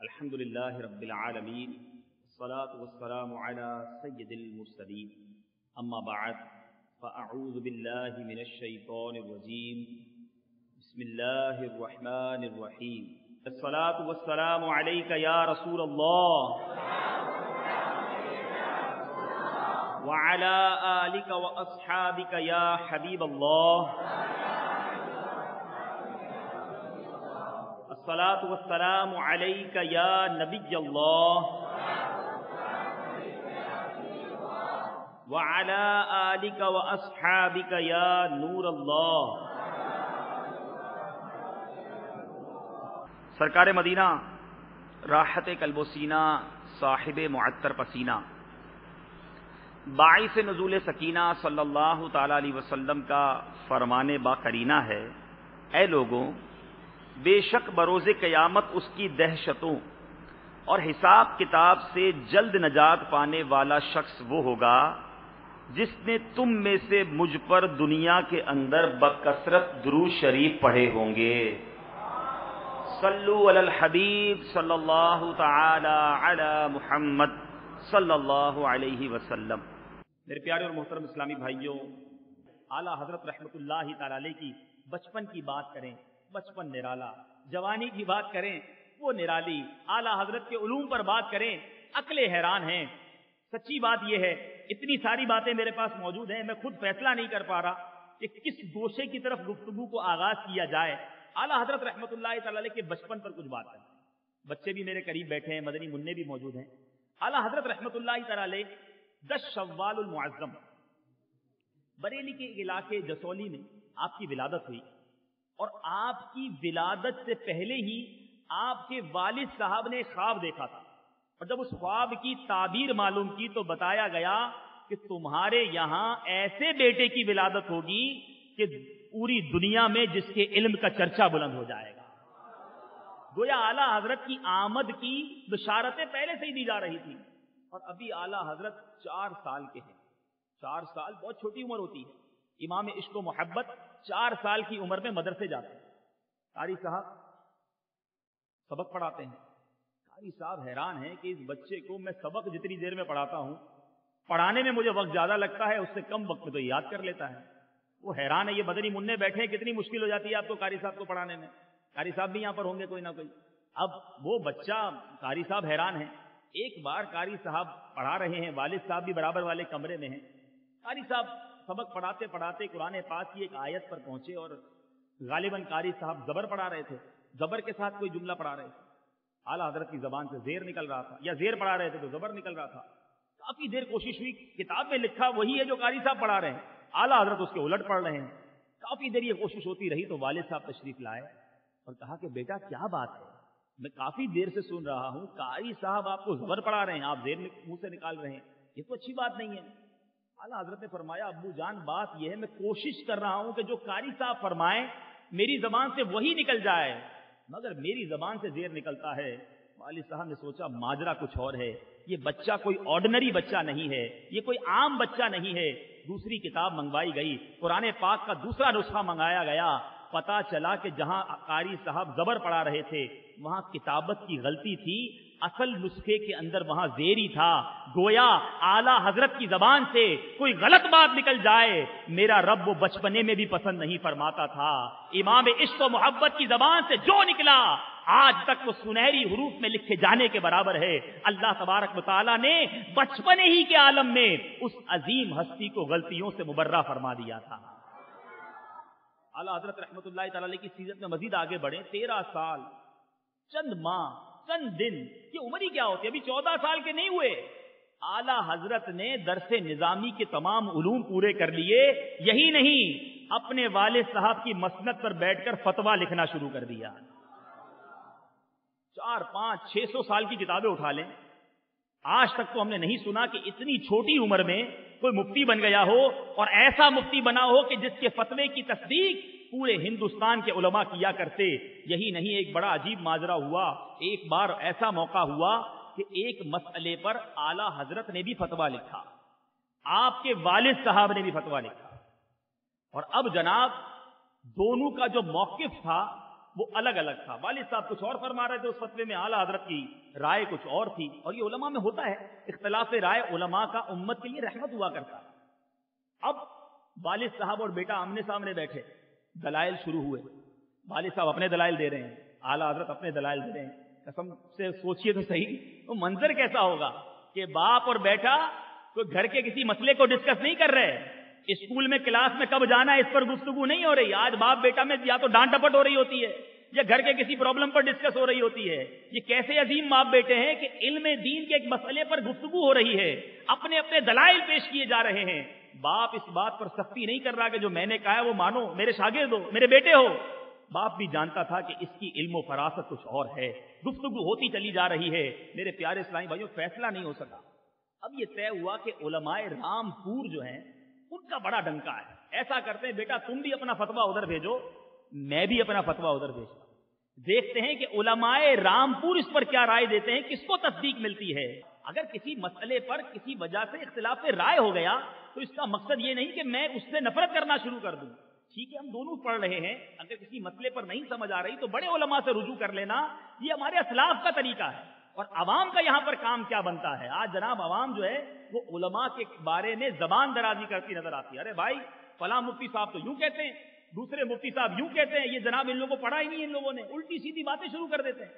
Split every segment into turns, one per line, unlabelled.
الحمد لله رب العالمين والصلاة والسلام على سيد المرسلين أما بعد فأعوذ بالله من الشيطان الرجيم بسم الله الرحمن الرحيم الصلاة والسلام عليك يا رسول الله وعلى آلك وأصحابك يا حبيب الله الصلاة والسلام عليك يا نبي الله وعلى آلك وأصحابك يا نور الله. سرکار مدینہ راحت قلب و سینہ صاحب معطر پسینہ باعث نزول سکینہ صلی اللہ تعالی علیہ وسلم کا فرمان با قرینہ ہے، اے لوگوں، بے شک بروز قیامت اس کی دہشتوں اور حساب کتاب سے جلد نجات پانے والا شخص وہ ہوگا جس نے تم میں سے مجھ پر دنیا کے اندر بکثرت درود شریف پڑھے ہوں گے. صلو علی الحبیب صلی اللہ تعالی علی محمد صلی اللہ علیہ وسلم. میرے پیارے اور محترم اسلامی بھائیوں، اعلیٰ حضرت رحمت اللہ تعالی علیہ کی بچپن کی بات کریں، بچپن نرالا، جوانی کی بات کریں وہ نرالی، اعلیٰ حضرت کے علوم پر بات کریں عقلیں حیران ہیں. سچی بات یہ ہے، اتنی ساری باتیں میرے پاس موجود ہیں، میں خود فیصلہ نہیں کر پا رہا کہ کس گوشے کی طرف گفتگو کو آغاز کیا جائے. اعلیٰ حضرت رحمت اللہ تعالی علیہ کے بچپن پر کچھ بات کریں. بچے بھی میرے قریب بیٹھے ہیں، مدنی منع بھی موجود ہیں. اعلیٰ حضرت رحمت اللہ تعالی علیہ 10 شوال المعظم بریلی کے علاقے جسولی میں آپ کی ولادت ہوئی، اور آپ کی ولادت سے پہلے ہی آپ کے والد صاحب نے خواب دیکھا تھا، اور جب اس خواب کی تعبیر معلوم کی تو بتایا گیا کہ تمہارے یہاں ایسے بیٹے کی ولادت ہوگی کہ پوری دنیا میں جس کے علم کا چرچا بلند ہو جائے گا. گویا اعلیٰ حضرت کی آمد کی بشارتیں پہلے سے ہی دی جا رہی تھی، اور ابھی اعلیٰ حضرت 4 سال کے ہیں. 4 سال بہت چھوٹی عمر ہوتی ہے. امام عشق و محبت 4 سال کی عمر میں مدرسے جاتے ہیں. قاری صاحب سبق پڑھاتے ہیں. قاری صاحب حیران ہیں کہ اس بچے کو میں سبق جتنی دیر میں پڑھاتا ہوں، پڑھانے میں مجھے وقت زیادہ لگتا ہے، اس سے کم وقت میں تو یاد کر لیتا ہے. وہ حیران ہے، یہ مدنی منع بیٹھے کتنی مشکل ہو جاتی ہے آپ کو قاری صاحب کو پڑھانے میں. قاری صاحب بھی یہاں پر ہوں گے کوئی نہ کوئی. اب وہ بچہ، قاری صاحب حیران ہیں. ایک بار قاری صاحب پڑھا رہے ہیں، والد صاحب بھی برابر والے کمرے میں ہیں. قاری صاحب سبق پڑھاتے پڑھاتے قرآن پاک کی ایک آیت پر پہنچے، اور غالباً قاری صاحب زبر پڑھا رہے تھے، زبر کے ساتھ کوئی جملہ پڑھا رہے تھے. اعلیٰ حضرت کی زبان سے زیر نکل رہا تھا، یا زیر پڑھا رہے تھے تو زبر نکل رہا تھا. کافی دیر کوشش ہوئی، کتاب میں لکھا وہی ہے جو قاری صاحب پڑھا رہے ہیں، اعلیٰ حضرت اس کے الٹ پڑھ رہے ہیں. کافی دیر یہ کوشش ہوتی رہی تو والد صاحب تشریف لائے اور کہا کہ بیٹا کیا بات ہے، میں کافی دیر سے سن رہا ہوں قاری صاحب آپ کو زبر پڑھا رہے ہیں، آپ زیر منہ سے نکال رہے ہیں، یہ تو اچھی بات نہیں ہے. اعلیٰ حضرت نے فرمایا ابو جان بات یہ ہے، میں کوشش کر رہا ہوں کہ جو قاری صاحب فرمائیں میری زبان سے وہی نکل جائے، مگر میری زبان سے زیر نکلتا ہے. والد صاحب نے سوچا ماجرا کچھ اور ہے، یہ بچہ کوئی آرڈنری بچہ نہیں ہے، یہ کوئی عام بچہ نہیں ہے. دوسری کتاب منگوائی گئی، قرآن پاک کا دوسرا نسخہ منگایا گیا. پتا چلا کہ جہاں قاری صاحب زبر پڑھا رہے تھے وہاں کتابت کی غلطی تھی، اصل نسخے کے اندر وہاں زیر ہی تھا. گویا اعلیٰ حضرت کی زبان سے کوئی غلط بات نکل جائے میرا رب وہ بچپنے میں بھی پسند نہیں فرماتا تھا. امام عشق و محبت کی زبان سے جو نکلا آج تک وہ سنہری حروف میں لکھے جانے کے برابر ہے. اللہ تبارک و تعالیٰ نے بچپنے ہی کے عالم میں اس عظیم ہستی کو غلطیوں سے مبرہ فرما دیا تھا. اعلیٰ حضرت رحمت اللہ تعالی علیہ کی سیرت میں مزید آگے بڑھیں. 13 سال چند ماہ چند دن، یہ عمر ہی کیا ہوتی ہے، ابھی 14 سال کے نہیں ہوئے. اعلیٰ حضرت نے درس نظامی کے تمام علوم پورے کر لیے. یہی نہیں، اپنے والد صاحب کی مسند پر بیٹھ کر فتویٰ لکھنا شروع کر دیا. 4 5 600 سال کی کتابیں اٹھا لیں، آج تک تو ہم نے نہیں سنا کہ اتنی چھوٹی عمر میں کوئی مفتی بن گیا ہو، اور ایسا مفتی بنا ہو کہ جس کے فتوے کی تصدیق پورے ہندوستان کے علماء کیا کرتے. یہی نہیں، ایک بڑا عجیب ماجرا ہوا. ایک بار ایسا موقع ہوا کہ ایک مسئلے پر اعلیٰ حضرت نے بھی فتویٰ لکھا، آپ کے والد صاحب نے بھی فتویٰ لکھا، اور اب جناب دونوں کا جو موقف تھا وہ الگ الگ تھا. والد صاحب کچھ اور فرما رہے تھے اس فتوے میں, اعلیٰ حضرت کی رائے کچھ اور تھی. اور یہ علماء میں ہوتا ہے, اختلاف رائے علماء کا امت کے لیے رحمت ہوا کرتا ہے. اب والد صاحب اور بیٹا آمنے سامنے بیٹھے, دلائل شروع ہوئے. والد صاحب اپنے دلائل دے رہے ہیں, اعلیٰ حضرت اپنے دلائل دے رہے ہیں. قسم سے سوچئے تو صحیح, تو منظر کیسا ہوگا کہ باپ اور بیٹا کوئی گھر کے کسی مسئلے کو ڈسکس نہیں کر رہے, اسکول میں کلاس میں کب جانا ہے اس پر گفتگو نہیں ہو رہی. آج باپ بیٹا میں یا تو ڈانٹ ڈپٹ ہو رہی ہوتی ہے یا گھر کے کسی پرابلم پر ڈسکس ہو رہی ہوتی ہے. یہ کیسے عظیم باپ بیٹے ہیں کہ علم دین کے ایک مسئلے پر گفتگو ہو رہی ہے, اپنے اپنے دلائل پیش کیے جا رہے ہیں. باپ اس بات پر سختی نہیں کر رہا کہ جو میں نے کہا ہے وہ مانو, میرے شاگرد ہو, میرے بیٹے ہو. باپ بھی جانتا تھا کہ اس کی علم و فراست کچھ اور ہے. گفتگو ہوتی چلی جا رہی ہے. میرے پیارے اسلامی بھائیوں, فیصلہ نہیں ہو سکا. اب یہ طے ہوا کہ علماء رامپور جو ہیں ان کا بڑا ڈنکا ہے. ایسا کرتے ہیں بیٹا تم بھی اپنا فتویٰ ادھر بھیجو, میں بھی اپنا فتویٰ ادھر بھیجتا ہوں. دیکھتے ہیں کہ علماء رامپور اس پر کیا رائے دیتے ہیں, کس کو تصدیق ملتی ہے. اگر کسی مسئلے پر کسی وجہ سے اختلاف رائے ہو گیا تو اس کا مقصد یہ نہیں کہ میں اس سے نفرت کرنا شروع کر دوں. ٹھیک ہے, ہم دونوں پڑھ رہے ہیں, اگر کسی مسئلے پر نہیں سمجھ آ رہی تو بڑے علماء سے رجوع کر لینا, یہ ہمارے اسلاف کا طریقہ ہے. اور عوام کا یہاں پر کام کیا بنتا ہے؟ آج جناب عوام جو ہے وہ علماء کے بارے میں زبان درازی کرتی نظر آتی ہے. ارے بھائی فلاں مفتی صاحب تو یوں کہتے ہیں, دوسرے مفتی صاحب یوں کہتے ہیں, یہ جناب ان لوگوں کو پڑھا ہی نہیں, ان لوگوں نے الٹی سیدھی باتیں شروع کر دیتے ہیں.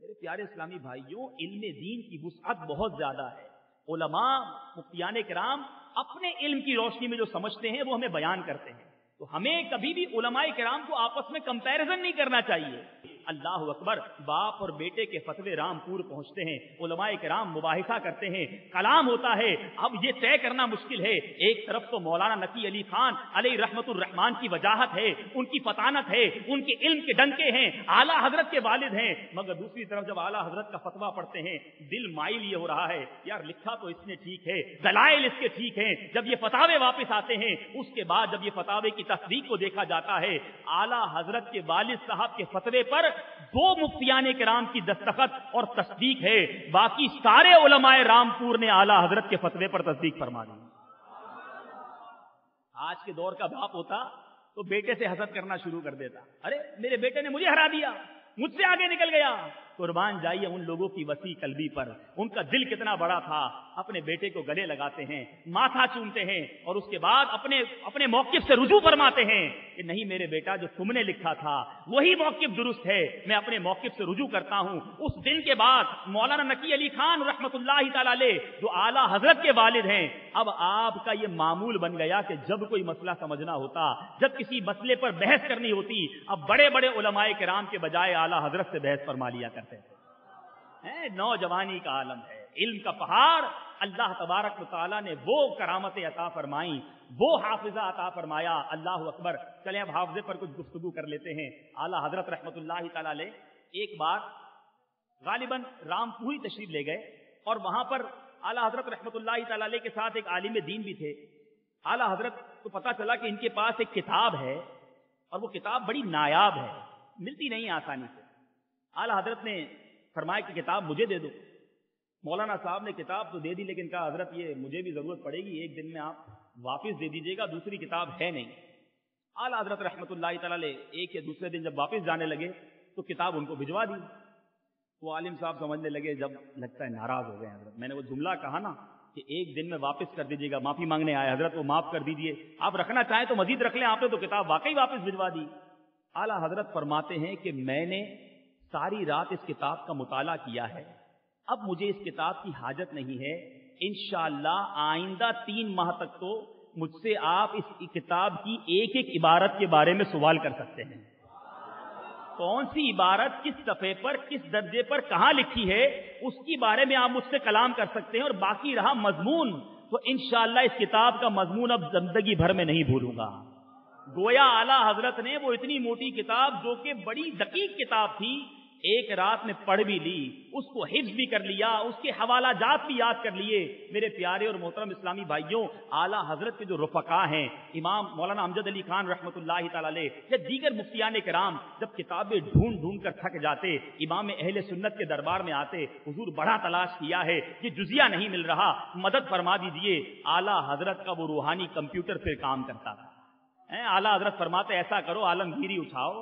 میرے پیارے اسلامی بھائیوں, علم دین کی وسعت بہت زیادہ ہے. علماء مفتیان کرام اپنے علم کی روشنی میں جو سمجھتے ہیں وہ ہمیں بیان کرتے ہیں. تو ہمیں کبھی بھی علماء کرام کو آپس میں کمپیریزن نہیں کرنا چاہیے. اللہ اکبر, باپ اور بیٹے کے فتوے رامپور پہنچتے ہیں, علماء کرام مباحثہ کرتے ہیں, کلام ہوتا ہے. اب یہ طے کرنا مشکل ہے. ایک طرف تو مولانا نقی علی خان علیہ رحمت الرحمان کی وجاہت ہے, ان کی فطانت ہے, ان کے علم کے ڈنکے ہیں, اعلیٰ حضرت کے والد ہیں. مگر دوسری طرف جب اعلیٰ حضرت کا فتویٰ پڑھتے ہیں دل مائل یہ ہو رہا ہے, یار لکھا تو اس نے ٹھیک ہے, دلائل اس کے ٹھیک ہیں. جب یہ فتاوے واپس آتے ہیں, اس کے بعد جب یہ فتاوے کی تصدیق کو دیکھا جاتا ہے, اعلیٰ حضرت کے والد صاحب کے فتوے پر 2 مفتیان کرام کی دستخط اور تصدیق ہے, باقی سارے علماء رامپور نے اعلیٰ حضرت کے فتوے پر تصدیق فرما دی. آج کے دور کا باپ ہوتا تو بیٹے سے حسد کرنا شروع کر دیتا, ارے میرے بیٹے نے مجھے ہرا دیا, مجھ سے آگے نکل گیا. قربان جائیے ان لوگوں کی وسیع قلبی پر, ان کا دل کتنا بڑا تھا. اپنے بیٹے کو گلے لگاتے ہیں, ماتھا چومتے ہیں, اور اس کے بعد اپنے موقف سے رجوع فرماتے ہیں کہ نہیں میرے بیٹا, جو تم نے لکھا تھا وہی موقف درست ہے, میں اپنے موقف سے رجوع کرتا ہوں. اس دن کے بعد مولانا نقی علی خان رحمت اللہ تعالی علیہ جو اعلیٰ حضرت کے والد ہیں, اب آپ کا یہ معمول بن گیا کہ جب کوئی مسئلہ سمجھنا ہوتا, جب کسی مسئلے پر بحث کرنی ہوتی, اب بڑے بڑے علماء کرام کے بجائے اعلیٰ حضرت سے بحث فرما لیا کرتے ہیں. نوجوانی کا عالم ہے, علم کا پہاڑ. اللہ تبارک و تعالیٰ نے وہ کرامتیں عطا فرمائیں, وہ حافظہ عطا فرمایا. اللہ اکبر. چلیں اب حافظے پر کچھ گفتگو کر لیتے ہیں. اعلیٰ حضرت رحمت اللہ تعالیٰ علیہ ایک بار غالباً رامپوری تشریف لے گئے, اور وہاں پر اعلیٰ حضرت رحمت اللہ تعالیٰ علیہ کے ساتھ ایک عالم دین بھی تھے. اعلیٰ حضرت کو پتا چلا کہ ان کے پاس ایک کتاب ہے, اور وہ کتاب بڑی نایاب ہے, ملتی نہیں آسانی سے. اعلیٰ حضرت نے فرمایا کہ کتاب مجھے دے دو. مولانا صاحب نے کتاب تو دے دی, لیکن کہا حضرت یہ مجھے بھی ضرورت پڑے گی, ایک دن میں آپ واپس دے دیجیے گا, دوسری کتاب ہے نہیں. اعلیٰ حضرت رحمت اللہ تعالیٰ علیہ ایک یا دوسرے دن جب واپس جانے لگے تو کتاب ان کو بھجوا دی. وہ عالم صاحب سمجھنے لگے, جب لگتا ہے ناراض ہو گئے حضرت, میں نے وہ جملہ کہا نا کہ ایک دن میں واپس کر دیجیے گا, معافی مانگنے آئے حضرت, وہ معاف کر دیجیے, آپ رکھنا چاہیں تو مزید رکھ لیں, آپ نے تو کتاب واقعی واپس بھجوا دی. اعلیٰ حضرت فرماتے ہیں کہ میں نے ساری رات اس کتاب کا مطالعہ کیا ہے, اب مجھے اس کتاب کی حاجت نہیں ہے. انشاءاللہ آئندہ 3 ماہ تک تو مجھ سے آپ اس کتاب کی ایک ایک عبارت کے بارے میں سوال کر سکتے ہیں. کون سی عبارت کس صفحے پر کس درجے پر کہاں لکھی ہے اس کی بارے میں آپ مجھ سے کلام کر سکتے ہیں, اور باقی رہا مضمون تو انشاءاللہ اس کتاب کا مضمون اب زندگی بھر میں نہیں بھولوں گا. گویا اعلیٰ حضرت نے وہ اتنی موٹی کتاب جو کہ بڑی دقیق کتاب تھی, ایک رات میں پڑھ بھی لی, اس کو حفظ بھی کر لیا, اس کے حوالہ جات بھی یاد کر لیے. میرے پیارے اور محترم اسلامی بھائیوں, اعلیٰ حضرت کے جو رفقا ہیں, امام مولانا امجد علی خان رحمت اللہ تعالی علیہ یا دیگر مفتیان کرام, جب کتابیں ڈھونڈ ڈھونڈ کر تھک جاتے, امام اہل سنت کے دربار میں آتے, حضور بڑا تلاش کیا ہے, یہ جزیہ نہیں مل رہا, مدد فرما دیجئے. اعلیٰ حضرت کا وہ روحانی کمپیوٹر پھر کام کرتا تھا. اعلیٰ حضرت فرماتے ایسا کرو, عالمگیری اٹھاؤ,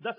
10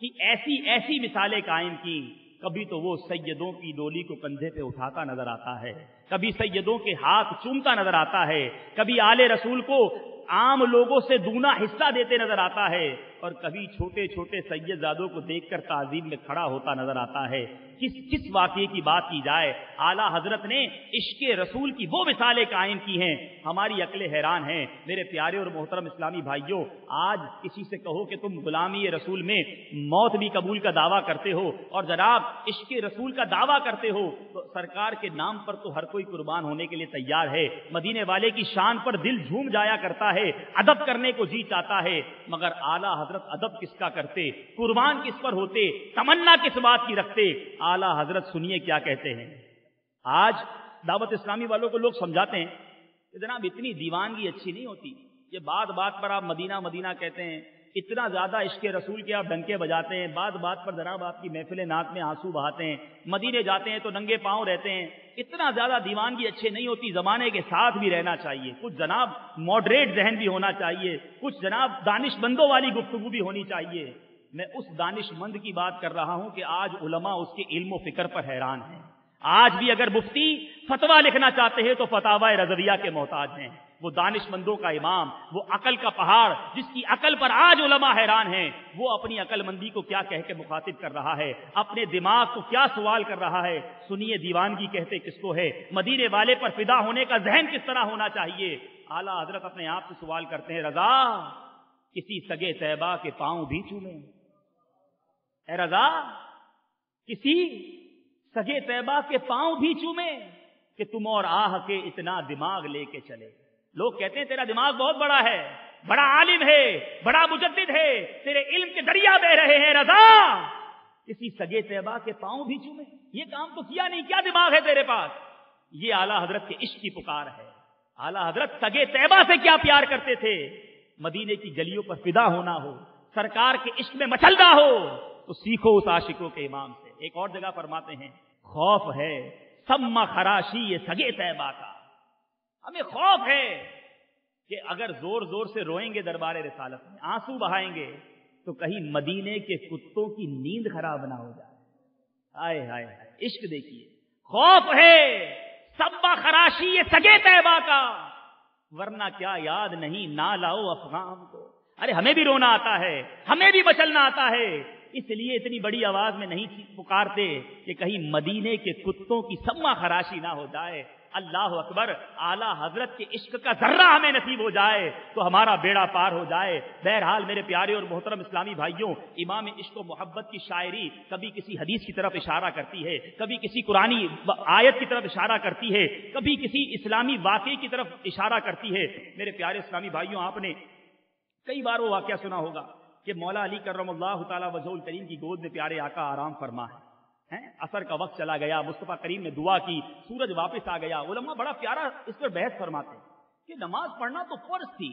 کہ ایسی ایسی مثالیں قائم کی. کبھی تو وہ سیدوں کی ڈولی کو کندھے پہ اٹھاتا نظر آتا ہے, کبھی سیدوں کے ہاتھ چومتا نظر آتا ہے, کبھی آل رسول کو عام لوگوں سے دونا حصہ دیتے نظر آتا ہے, اور کبھی چھوٹے چھوٹے سید زادوں کو دیکھ کر تعظیم میں کھڑا ہوتا نظر آتا ہے. کس واقعے کی بات کی جائے, اعلیٰ حضرت نے عشق رسول کی وہ مثالیں قائم کی ہیں, ہماری عقلیں حیران ہیں. میرے پیارے اور محترم اسلامی بھائیوں, آج کسی سے کہو کہ تم غلامی رسول میں موت بھی قبول کا دعویٰ کرتے ہو اور جناب عشق رسول کا دعویٰ کرتے ہو, تو سرکار کے نام پر تو ہر کوئی قربان ہونے کے لیے تیار ہے. مدینے والے کی شان پر دل جھوم جایا کرتا ہے, ادب کرنے کو جی چاہتا ہے, مگر اعلیٰ حضرت ادب کس کا کرتے, قربان کس پر ہوتے, تمنا کس بات کی رکھتے. اعلیٰ حضرت سنیے کیا کہتے ہیں. آج دعوت اسلامی والوں کو لوگ سمجھاتے ہیں کہ جناب اتنی دیوانگی اچھی نہیں ہوتی, یہ بات بات پر آپ مدینہ مدینہ کہتے ہیں, اتنا زیادہ عشق رسول کے آپ ڈنکے بجاتے ہیں, بات بات پر جناب آپ کی محفل نعت میں آنسو بہاتے ہیں, مدینے جاتے ہیں تو ننگے پاؤں رہتے ہیں. اتنا زیادہ دیوانگی اچھے نہیں ہوتی, زمانے کے ساتھ بھی رہنا چاہیے, کچھ جناب ماڈریٹ ذہن بھی ہونا چاہیے, کچھ جناب دانش مندوں والی گفتگو بھی ہونی چاہیے. میں اس دانش مند کی بات کر رہا ہوں کہ آج علماء اس کے علم و فکر پر حیران ہیں. آج بھی اگر مفتی فتویٰ لکھنا چاہتے ہیں تو فتاوی رضویہ کے محتاج ہیں. وہ دانش مندوں کا امام, وہ عقل کا پہاڑ, جس کی عقل پر آج علماء حیران ہیں, وہ اپنی عقل مندی کو کیا کہہ کے مخاطب کر رہا ہے, اپنے دماغ کو کیا سوال کر رہا ہے. سنیے دیوانگی کہتے کس کو ہے, مدینے والے پر فدا ہونے کا ذہن کس طرح ہونا چاہیے. اعلیٰ حضرت اپنے آپ سے سوال کرتے ہیں, رضا کسی سگے طیبہ کے پاؤں بھی چومیں, اے رضا کسی سگے طیبہ کے پاؤں بھی چومیں کہ تم اور آہ کے اتنا دماغ لے کے چلے. لوگ کہتے ہیں تیرا دماغ بہت بڑا ہے, بڑا عالم ہے, بڑا مجدد ہے, تیرے علم کے دریا بہ رہے ہیں, رضا کسی سگے طیبہ کے پاؤں بھی چومیں, یہ کام تو کیا نہیں, کیا دماغ ہے تیرے پاس. یہ اعلیٰ حضرت کے عشق کی پکار ہے. اعلیٰ حضرت سگے طیبہ سے کیا پیار کرتے تھے. مدینے کی گلیوں پر فدا ہونا ہو, سرکار کے عشق میں مچلنا ہو, تو سیکھو اس عاشقوں کے امام سے. ایک اور جگہ فرماتے ہیں, خوف ہے سما خراشی یہ سگے طیبہ کا, ہمیں خوف ہے کہ اگر زور زور سے روئیں گے دربار رسالت میں, آنسو بہائیں گے, تو کہیں مدینے کے کتوں کی نیند خراب نہ ہو جائے. ہائے ہائے عشق دیکھیے, خوف ہے سما خراشی یہ سگے طیبہ کا, ورنہ کیا یاد نہیں نہ لاؤ افغان کو. ارے ہمیں بھی رونا آتا ہے, ہمیں بھی مچلنا آتا ہے, اس لیے اتنی بڑی آواز میں نہیں پکارتے کہ کہیں مدینے کے کتوں کی سما خراشی نہ ہو جائے. اللہ اکبر, اعلیٰ حضرت کے عشق کا ذرہ ہمیں نصیب ہو جائے تو ہمارا بیڑا پار ہو جائے. بہرحال میرے پیارے اور محترم اسلامی بھائیوں, امام عشق و محبت کی شاعری کبھی کسی حدیث کی طرف اشارہ کرتی ہے, کبھی کسی قرآنی آیت کی طرف اشارہ کرتی ہے, کبھی کسی اسلامی واقعے کی طرف اشارہ کرتی ہے. میرے پیارے اسلامی بھائیوں, آپ نے کئی بار وہ واقعہ سنا ہوگا کہ مولا علی کرم اللہ تعالی وجہ الکریم کی گود میں پیارے آقا آرام فرما ہے. عصر کا وقت چلا گیا, مصطفیٰ کریم نے دعا کی, سورج واپس آ گیا. علماء بڑا پیارا اس پر بحث فرماتے ہیں کہ نماز پڑھنا تو فرض تھی,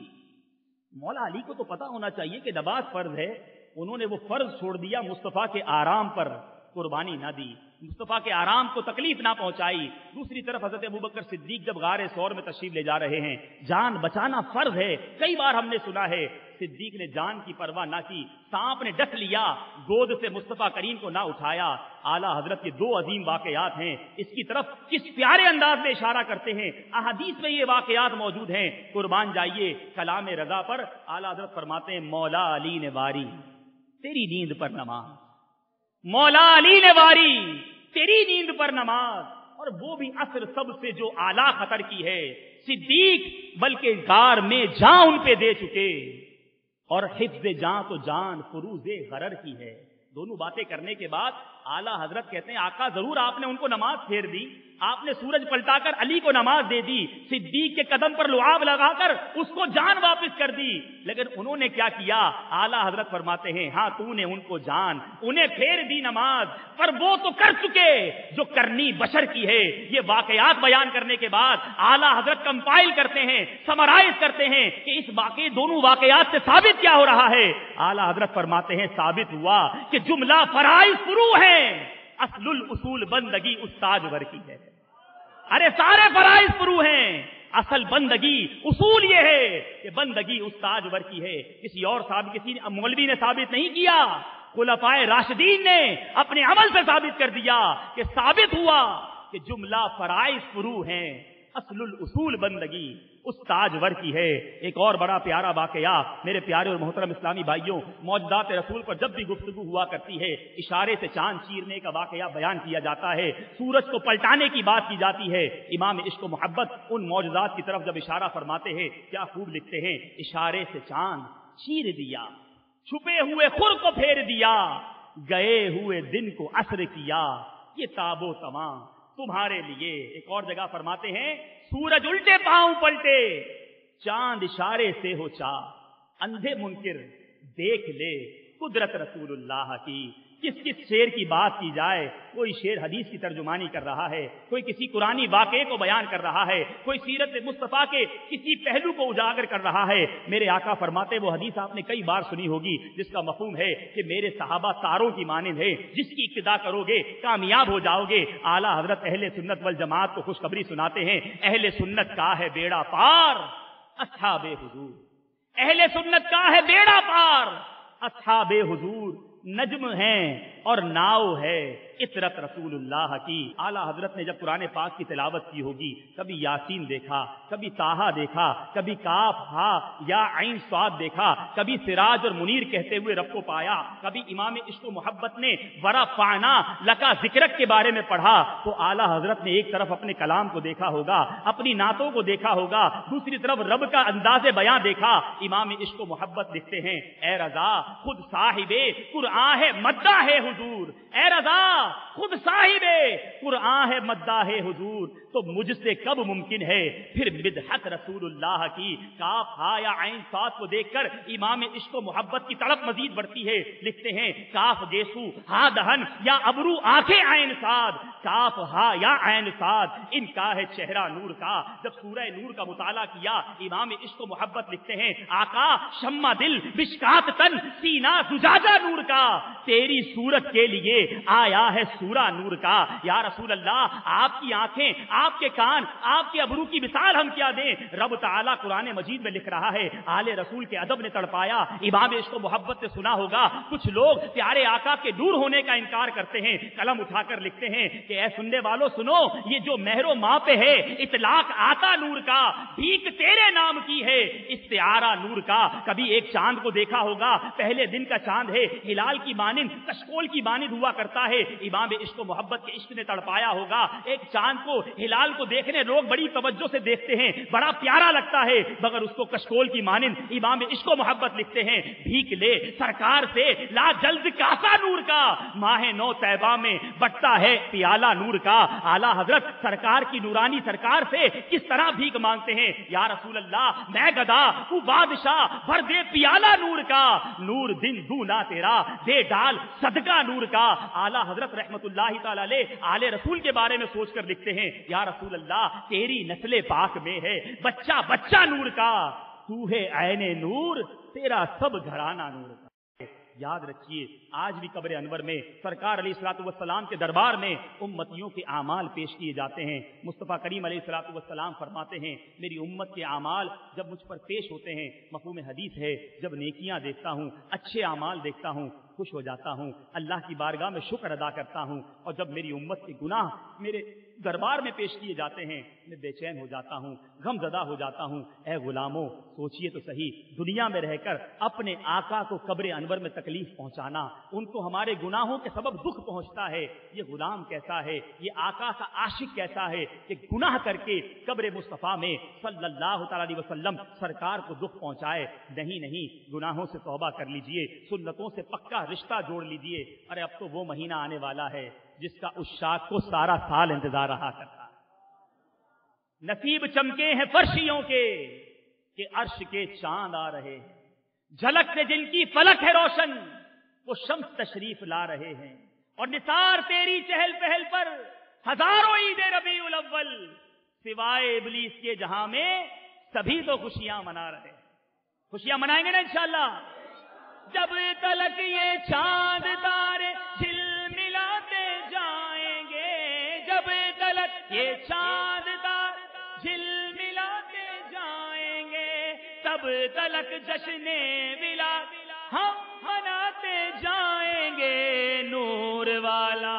مولا علی کو تو پتا ہونا چاہیے کہ نماز فرض ہے, انہوں نے وہ فرض چھوڑ دیا, مصطفیٰ کے آرام پر قربانی نہ دی, مصطفیٰ کے آرام کو تکلیف نہ پہنچائی. دوسری طرف حضرت ابوبکر صدیق جب غار ثور میں تشریف لے جا رہے ہیں, جان بچانا فرض ہے. کئی بار ہم نے سنا ہے صدیق نے جان کی پرواہ نہ کی, سانپ نے ڈس لیا, گود سے مصطفیٰ کریم کو نہ اٹھایا. اعلیٰ حضرت کے دو عظیم واقعات ہیں, اس کی طرف کس پیارے انداز میں اشارہ کرتے ہیں. احادیث میں یہ واقعات موجود ہیں. قربان جائیے کلام رضا پر. اعلیٰ حضرت فرماتے ہیں, مولا علی نے واری تیری نیند پر نماز, مولا علی نے واری تیری نیند پر نماز, اور وہ بھی عصر سب سے جو اعلیٰ خطر کی ہے. صدیق بلکہ غار میں جان ان پہ دے چکے, اور حفظ جان تو جان فروز غرر کی ہے. دونوں باتیں کرنے کے بعد اعلیٰ حضرت کہتے ہیں, آقا ضرور آپ نے ان کو نماز پھیر دی, آپ نے سورج پلٹا کر علی کو نماز دے دی, صدیق کے قدم پر لعاب لگا کر اس کو جان واپس کر دی, لیکن انہوں نے کیا کیا؟ اعلیٰ حضرت فرماتے ہیں, ہاں تو نے ان کو جان, انہیں پھیر دی نماز, پر وہ تو کر چکے جو کرنی بشر کی ہے. یہ واقعات بیان کرنے کے بعد اعلیٰ حضرت کمپائل کرتے ہیں, سمرائز کرتے ہیں کہ اس واقعے دونوں واقعات سے ثابت کیا ہو رہا ہے. اعلیٰ حضرت فرماتے ہیں, ثابت ہوا کہ جملہ فرائض فروع ہیں, اصل الاصول بندگی استاج ور کی ہے. ارے سارے فرائض فروع ہیں, اصل بندگی اصول یہ ہے کہ بندگی استاج ور کی ہے. کسی اور کسی مولوی نے ثابت نہیں کیا, خلفائے راشدین نے اپنے عمل سے ثابت کر دیا کہ ثابت ہوا کہ جملہ فرائض فروع ہیں، اصل الاصول بندگی اس تاجور کی ہے۔ ایک اور بڑا پیارا واقعہ میرے پیارے اور محترم اسلامی بھائیوں، معجزات رسول پر جب بھی گفتگو ہوا کرتی ہے اشارے سے چاند چیرنے کا واقعہ بیان کیا جاتا ہے، سورج کو پلٹانے کی بات کی جاتی ہے۔ امام عشق و محبت ان معجزات کی طرف جب اشارہ فرماتے ہیں کیا خوب لکھتے ہیں، اشارے سے چاند چیر دیا، چھپے ہوئے خور کو پھیر دیا، گئے ہوئے دن کو عصر کیا، یہ تاب و تمام تمہارے لیے۔ ایک اور جگہ فرماتے ہیں سورج الٹے پاؤں پلٹے، چاند اشارے سے ہو چاک، اندھے منکر دیکھ لے قدرت رسول اللہ کی۔ کس کس شعر کی بات کی جائے، کوئی شعر حدیث کی ترجمانی کر رہا ہے، کوئی کسی قرآنی واقعے کو بیان کر رہا ہے، کوئی سیرت مصطفیٰ کے کسی پہلو کو اجاگر کر رہا ہے۔ میرے آقا فرماتے، وہ حدیث آپ نے کئی بار سنی ہوگی جس کا مفہوم ہے کہ میرے صحابہ تاروں کی مانند ہے، جس کی اقتدا کرو گے کامیاب ہو جاؤ گے۔ اعلیٰ حضرت اہل سنت والجماعت کو خوشخبری سناتے ہیں، اہل سنت کا ہے بیڑا پار اصحاب حضور، اہل سنت کا ہے بیڑا پار اصحاب حضور، نجم ہیں اور ناؤ ہے عطرت رسول اللہ کی۔ اعلیٰ حضرت نے جب قرآن پاک کی تلاوت کی ہوگی، کبھی یاسین دیکھا، کبھی طٰہٰ دیکھا، کبھی کاف ہا یا عین صاد دیکھا، کبھی سراج اور منیر کہتے ہوئے رب کو پایا، کبھی امام عشق و محبت نے ورفعنا لکا ذکرک کے بارے میں پڑھا، تو اعلیٰ حضرت نے ایک طرف اپنے کلام کو دیکھا ہوگا، اپنی نعتوں کو دیکھا ہوگا، دوسری طرف رب کا انداز بیاں دیکھا۔ امام عشق و محبت لکھتے ہیں، اے رضا خود صاحب قرآن ہے مداح ہے حضور، اے رضا خود صاحب قرآن ہے مداح ہے حضور، تو مجھ سے کب ممکن ہے پھر مدحت رسول اللہ کی۔ کاف ہا یا عین صاد کو دیکھ کر امام عشق و محبت کی تڑپ مزید بڑھتی ہے، لکھتے ہیں کاف گیسو ہا دہن یا ابرو آنکھیں عین صاد، کاف ہا یا عین صاد ان کا ہے چہرہ نور کا۔ جب سورہ نور کا مطالعہ کیا، امام عشق و محبت لکھتے ہیں آقا شمع دل مشکات تن سینہ زجاجہ نور کا، تیری صورت کے لیے آیا ہے سورہ نور کا۔ یا رسول اللہ آپ کی آنکھیں، آپ کے کان، آپ کے ابرو کی مثال ہم کیا دیں۔ رب تعالیٰ قرآن مجید میں لکھ رہا ہے، آل رسول کے ادب نے تڑپایا۔ امام عشق و محبت سے سنا ہوگا کچھ لوگ پیارے آقا کے دور ہونے کا انکار کرتے ہیں، قلم اٹھا کر لکھتے ہیں کہ اے سننے والوں سنو، یہ جو مہر و ماں پہ ہے اطلاق آتا نور کا، بھیک تیرے نام کی ہے استعارہ نور کا۔ کبھی ایک چاند کو دیکھا ہوگا، پہلے دن کا چاند ہے، ہلال کی مانند کشکول کی مانند ہوا کرتا ہے۔ امام عشق و محبت کے عشق نے تڑپایا ہوگا، ایک چاند کو ہلال کو دیکھنے لوگ بڑی توجہ سے دیکھتے ہیں، بڑا پیارا لگتا ہے، مگر اس کو کشکول کی مانند امام عشق و محبت لکھتے ہیں بھیک لے سرکار سے لا جلد کاسا نور کا، ماہ نو طیبہ میں بٹتا ہے پیالہ نور کا۔ اعلیٰ حضرت سرکار کی نورانی سرکار سے کس طرح بھیک مانگتے ہیں، یا رسول اللہ میں گدا تو بادشاہ بھر دے پیالہ نور کا، نور دن دونا تیرا دے ڈال صدقہ نور کا۔ اعلیٰ حضرت رحمت اللہ تعالی علیہ آل رسول کے بارے میں سوچ کر لکھتے ہیں، یا رسول اللہ تیری نسل پاک میں ہے بچہ بچہ نور کا، تو ہے عین نور تیرا سب گھرانہ نور کا۔ یاد رکھیے آج بھی قبر انور میں سرکار علیہ الصلوۃ والسلام کے دربار میں امتیوں کے اعمال پیش کیے جاتے ہیں۔ مصطفیٰ کریم علیہ الصلوۃ والسلام فرماتے ہیں میری امت کے اعمال جب مجھ پر پیش ہوتے ہیں، مفہوم حدیث ہے جب نیکیاں دیکھتا ہوں، اچھے اعمال دیکھتا ہوں، خوش ہو جاتا ہوں، اللہ کی بارگاہ میں شکر ادا کرتا ہوں، اور جب میری امت کے گناہ میرے دربار میں پیش کیے جاتے ہیں میں بے چین ہو جاتا ہوں، غم زدہ ہو جاتا ہوں۔ اے غلاموں سوچئے تو صحیح، دنیا میں رہ کر اپنے آقا کو قبر انور میں تکلیف پہنچانا، ان کو ہمارے گناہوں کے سبب دکھ پہنچتا ہے، یہ غلام کیسا ہے، یہ آقا کا عاشق کیسا ہے کہ گناہ کر کے قبر مصطفیٰ میں صلی اللہ تعالی علیہ وسلم سرکار کو دکھ پہنچائے۔ نہیں گناہوں سے توبہ کر لیجئے، سنتوں سے پکا رشتہ جوڑ لیجئے۔ ارے اب تو وہ مہینہ آنے والا ہے جس کا عشاق کو سارا سال انتظار رہا کرتا، نصیب چمکے ہیں فرشیوں کے کہ عرش کے چاند آ رہے ہیں، جھلک سے جن کی فلک ہے روشن وہ شمس تشریف لا رہے ہیں، اور نثار تیری چہل پہل پر ہزاروں عید ربیع الاول، سوائے ابلیس کے جہاں میں سبھی تو خوشیاں منا رہے ہیں۔ خوشیاں منائیں گے نا انشاءاللہ؟ جب تلک یہ چاند تارے جھلملاتے جائیں گے، جب تلک یہ چاند تارے جھلملاتے جائیں گے، تب تلک جشن ولادت ہم مناتے جائیں نور والا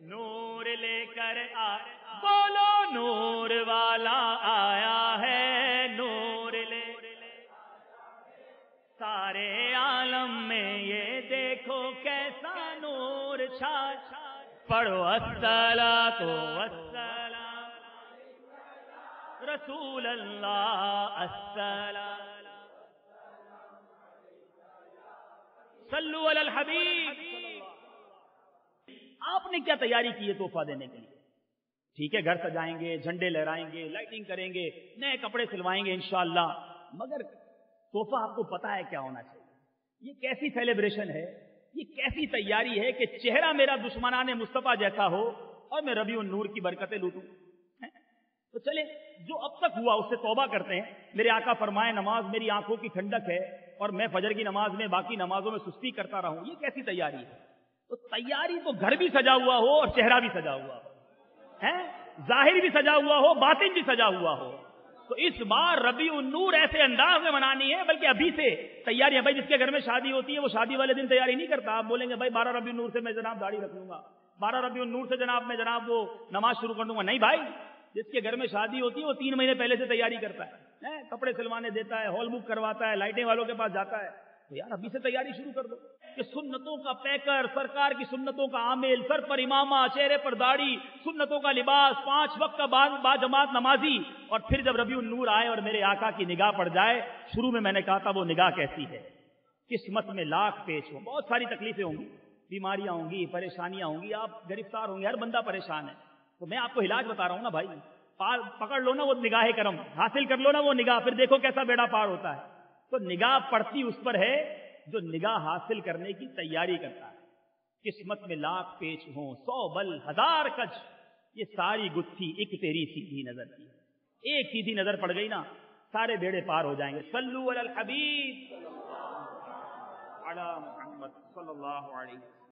نور لے کر بولو نور والا آیا ہے نور لے سارے عالم میں یہ دیکھو کیسا نور چھا پڑھو الصلاۃ والسلام رسول اللہ السلام صلو علی الحبیب. آپ نے کیا تیاری کی ہے تحفہ دینے کے لیے؟ ٹھیک ہے گھر سجائیں گے, جھنڈے لہرائیں گے, لائٹنگ کریں گے, نئے کپڑے سلوائیں گے انشاءاللہ, مگر تحفہ آپ کو پتا ہے کیا ہونا چاہیے؟ یہ کیسی سیلیبریشن ہے, یہ کیسی تیاری ہے کہ چہرہ میرا دشمنان مصطفیٰ جیسا ہو اور میں ربیع النور کی برکتیں لوٹوں. تو چلے جو اب تک ہوا اس سے توبہ کرتے ہیں. میرے آقا فرمائے نماز میری آنکھوں کی ٹھنڈک ہے اور میں فجر کی نماز میں باقی نمازوں میں سستی کرتا رہوں. یہ کیسی تیاری ہے؟ تو تیاری تو گھر بھی سجا ہوا ہو اور چہرہ بھی سجا ہوا ہو, ظاہر بھی سجا ہوا ہو, باطن بھی سجا ہوا ہو. تو اس بار ربیع النور ایسے انداز میں منانی ہے, بلکہ ابھی سے تیاری ہے. بھائی جس کے گھر میں شادی ہوتی ہے وہ شادی والے دن تیاری نہیں کرتا. آپ بولیں گے بھائی 12 ربیع النور سے میں جناب داڑھی رکھ لوں گا, 12 ربیع النور سے جناب وہ نماز شروع کر دوں گا. نہیں بھائی, جس کے گھر میں شادی ہوتی ہے وہ 3 مہینے پہلے سے تیاری کرتا ہے, کپڑے سلوانے دیتا ہے, ہال بک کرواتا ہے, لائٹیں والوں کے پاس جاتا ہے. تو یار ابھی سے تیاری شروع کر دو کہ سنتوں کا پیکر, سرکار کی سنتوں کا عامل, سر پر امامہ, چہرے پر داڑھی, سنتوں کا لباس, 5 وقت کا با جماعت نمازی. اور پھر جب ربیع النور آئے اور میرے آقا کی نگاہ پڑ جائے, شروع میں نے کہا تھا وہ نگاہ کیسی ہے, قسمت میں لاکھ پیش ہو, بہت ساری تکلیفیں ہوں گی, بیماریاں ہوں گی, پریشانیاں ہوں گی, آپ گرفتار ہوں گے, ہر بندہ پریشان ہے. تو میں آپ کو علاج بتا رہا ہوں نا بھائی, پکڑ لو نا وہ نگاہ کرم, حاصل کر لو نا وہ نگاہ, پھر دیکھو کیسا بیڑا پار ہوتا ہے. تو نگاہ پڑتی اس پر ہے جو نگاہ حاصل کرنے کی تیاری کرتا ہے. قسمت میں لاکھ پیچ ہوں, 100 بل 1000 کج, یہ ساری گتھی ایک تیری سیدھی نظر کی. ایک سیدھی نظر پڑ گئی نا, سارے بیڑے پار ہو جائیں گے. صلو علی الحبیب علی محمد صلی اللہ علیہ وسلم.